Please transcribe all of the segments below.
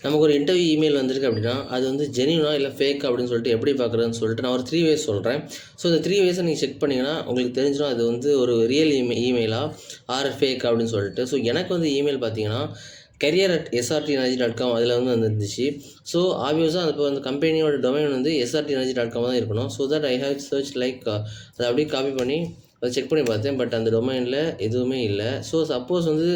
நமக்கு ஒரு interview email வந்திருக்கு அப்படின்னா அது வந்து ஜென்யூனா இல்லை ஃபேக் அப்படின்னு சொல்லிட்டு எப்படி பார்க்குறதுன்னு சொல்லிட்டு நான் ஒரு 3 ways சொல்கிறேன். ஸோ இந்த 3 ways நீங்கள் செக் பண்ணிங்கன்னா உங்களுக்கு தெரிஞ்சிடும் அது வந்து ஒரு ரியல் இமெயிலா ஆர் ஃபேக் அப்படின்னு சொல்லிட்டு. ஸோ எனக்கு வந்து இமெயில் பார்த்தீங்கன்னா career@srtenergy.com அதில் வந்து வந்துருந்துச்சு. ஸோ ஆப்வியஸாக இப்போ அந்த கம்பெனியோட டொமைன் வந்து srtenergy.com தான் இருக்கணும். So that I have search like அதை அப்படியே காப்பி பண்ணி அதை செக் பண்ணி பார்த்தேன். பட் அந்த டொமைனில் எதுவுமே இல்லை. ஸோ சப்போஸ் வந்து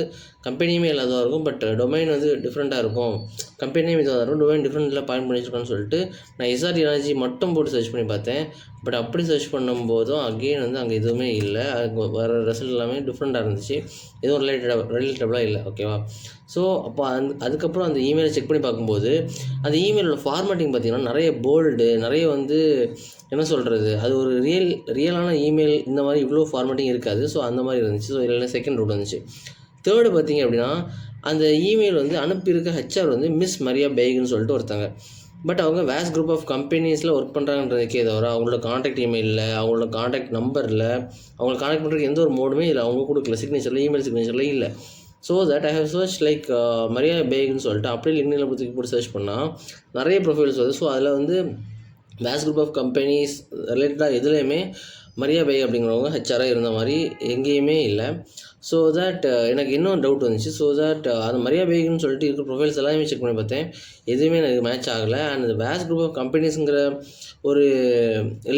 கம்பெனி இமெயில் அதுவாக இருக்கும், பட் டொமைன் வந்து டிஃப்ரெண்ட்டாக இருக்கும். கம்பெனி நேம் இதுவாக இருக்கும், டொமைன் டிஃப்ரெண்ட்டில் பாயிண்ட் பண்ணி வச்சுருக்கோன்னு சொல்லிட்டு நான் SRT எனர்ஜி மட்டும் போட்டு சர்ச் பண்ணி பார்த்தேன். பட் அப்படி சர்ச் பண்ணும்போதும் அகெயின் வந்து அங்கே எதுவுமே இல்லை. அதுக்கு வர ரிசல்ட் எல்லாமே டிஃப்ரெண்ட்டாக இருந்துச்சு. எதுவும் ரிலேட்டபிளாக இல்லை. ஓகேவா? ஸோ அப்போ அதுக்கப்புறம் அந்த இமெயிலை செக் பண்ணி பார்க்கும்போது அந்த இமெயிலோட ஃபார்மேட்டிங் பார்த்திங்கன்னா நிறைய போல்டு, நிறைய வந்து என்ன சொல்கிறது, அது ஒரு ரியலான இமெயில் இந்த மாதிரி இவ்வளோ ஃபார்மேட்டிங் இருக்காது. ஸோ அந்த மாதிரி இருந்துச்சு. ஸோ இதில் செகண்ட் ரூட் வந்துச்சு. தேர்டு பார்த்திங்க அப்படின்னா அந்த இமெயில் வந்து அனுப்பியிருக்க ஹெச்ஆர் வந்து மிஸ் மரியா பேக்னு சொல்லிட்டு ஒருத்தங்க. பட் அவங்க வேஸ்ட் குரூப் ஆஃப் கம்பெனிஸில் ஒர்க் பண்ணுறாங்கன்றதுக்கே தவிர அவங்களோட காண்டாக்ட் இமெயிலில், அவங்களோட காண்டாக்ட் நம்பரில், அவங்களை காண்டாக்ட் பண்ணுறதுக்கு எந்த ஒரு மோடுமே இல்லை. அவங்க கொடுக்கல, சிக்னேச்சரில், இமெயில் சிக்னேச்சரில் இல்லை. So that I have search like Maria பேக்னு சொல்லிட்டு அப்படியே லிங்க்டின்ல போட்டு சர்ச் பண்ணால் நிறைய ப்ரொஃபைல்ஸ் வருது. ஸோ அதில் வந்து வேஸ்ட் குரூப் ஆஃப் கம்பெனிஸ் ரிலேட்டடாக எதுலேயுமே மரியா பேக் அப்படிங்கிறவங்க ஹெச்ஆராக இருந்த மாதிரி எங்கேயுமே இல்லை. ஸோ தட் எனக்கு இன்னும் டவுட் வந்துச்சு. ஸோ தட் அந்த மரியா பேக்னு சொல்லிட்டு இருக்கிற ப்ரொஃபைல்ஸ் எல்லாமே செக் பண்ணி பார்த்தேன், எதுவுமே எனக்கு மேட்ச் ஆகலை. அண்ட் அந்த வேஸ்ட் குரூப் ஆஃப் கம்பெனிஸுங்கிற ஒரு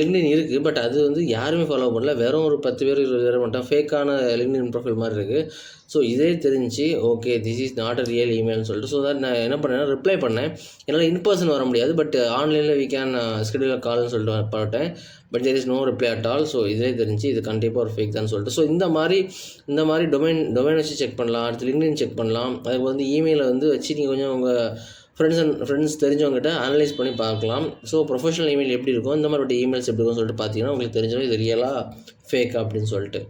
லிங்க்டின் இருக்குது, பட் அது வந்து யாருமே ஃபாலோ பண்ணல. வெறும் ஒரு 10 பேர் 20 பேர் மட்டும் ஃபேக்கான லிங்க்டின் ப்ரொஃபைல் மாதிரி இருக்குது. ஸோ இதே தெரிஞ்சு okay this is not a real இமெயில்னு சொல்லிட்டு ஸோ தட் நான் என்ன பண்ணேன்னா ரிப்ளை பண்ணேன். என்னால் இன்பர்சன் வர முடியாது, பட் ஆன்லைனில் வி கேன் ஸ்கெடியூல் கால்னு சொல்லிட்டு போட்டேன். But there is no reply at all. So இதே தெரிஞ்சு இது கண்டிப்பாக ஒரு ஃபேக் தான் சொல்லிட்டு. ஸோ இந்த மாதிரி டொமைன் வச்சு செக் பண்ணலாம். அடுத்து லிங்க்டின் செக் பண்ணலாம். அதுக்கு வந்து இமெயிலை வந்து வச்சு நீங்கள் கொஞ்சம் உங்கள் ஃப்ரெண்ட்ஸ் தெரிஞ்சவங்ககிட்ட அனலைஸ் பண்ணி பார்க்கலாம். ஸோ ப்ரொஃபஷனல் இமெயில் எப்படி இருக்கும், இந்த மாதிரி இமெயில்ஸ் எப்படி இருக்கும்னு சொல்லிட்டு பார்த்தீங்கன்னா உங்களுக்கு தெரிஞ்சிடும் இது ரியலாக ஃபேக் அப்படின்னு சொல்லிட்டு.